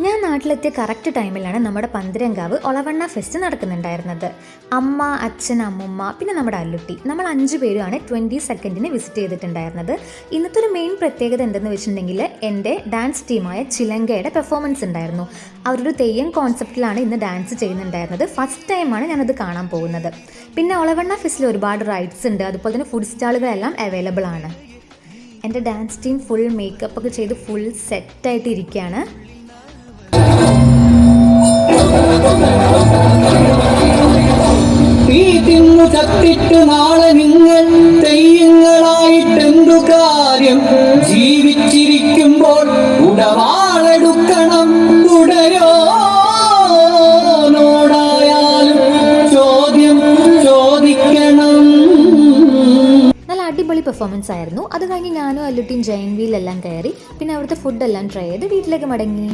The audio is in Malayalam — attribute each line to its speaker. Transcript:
Speaker 1: ഞാൻ നാട്ടിലെത്തിയ കറക്റ്റ് ടൈമിലാണ് നമ്മുടെ പന്തരങ്കാവ് ഒളവണ്ണ ഫെസ്റ്റ് നടക്കുന്നുണ്ടായിരുന്നത്. അമ്മ, അച്ഛൻ, അമ്മുമ്മ, പിന്നെ നമ്മുടെ അല്ലുട്ടി, നമ്മൾ 5 പേരുമാണ് 22 വിസിറ്റ് ചെയ്തിട്ടുണ്ടായിരുന്നത്. ഇന്നത്തെ ഒരു മെയിൻ പ്രത്യേകത എന്തെന്ന് വെച്ചിട്ടുണ്ടെങ്കിൽ എൻ്റെ ഡാൻസ് ടീമായ ചിലങ്കയുടെ പെർഫോമൻസ് ഉണ്ടായിരുന്നു. അവരൊരു തെയ്യം കോൺസെപ്റ്റിലാണ് ഇന്ന് ഡാൻസ് ചെയ്യുന്നുണ്ടായിരുന്നത്. ഫസ്റ്റ് ടൈമാണ് ഞാനത് കാണാൻ പോകുന്നത്. പിന്നെ ഒളവണ്ണ ഫെസ്റ്റിൽ ഒരുപാട് റൈഡ്സ് ഉണ്ട്, അതുപോലെ തന്നെ ഫുഡ് സ്റ്റാളുകളെല്ലാം അവൈലബിൾ ആണ്. എൻ്റെ ഡാൻസ് ടീം ഫുൾ മേക്കപ്പ് ഒക്കെ ചെയ്ത് ഫുൾ സെറ്റായിട്ട് ഇരിക്കുകയാണ്.
Speaker 2: ചത്തിട്ട് നാളെ നിങ്ങൾ തെയ്യങ്ങളായിട്ടെന്തു കാര്യം? ജീവിച്ചിരിക്കുമ്പോൾ ഉടവാളെടുക്കണം, തുടരോ നോടായാലും ചോദ്യം ചോദിക്കണം.
Speaker 1: നല്ല അടിപൊളി പെർഫോമൻസ് ആയിരുന്നു. അത് കഴിഞ്ഞ് ഞാനും അല്ലുട്ടിയും ജൈൻ വീലെല്ലാം കയറി, പിന്നെ അവിടുത്തെ ഫുഡെല്ലാം ട്രൈ ചെയ്ത് വീട്ടിലേക്ക് മടങ്ങി.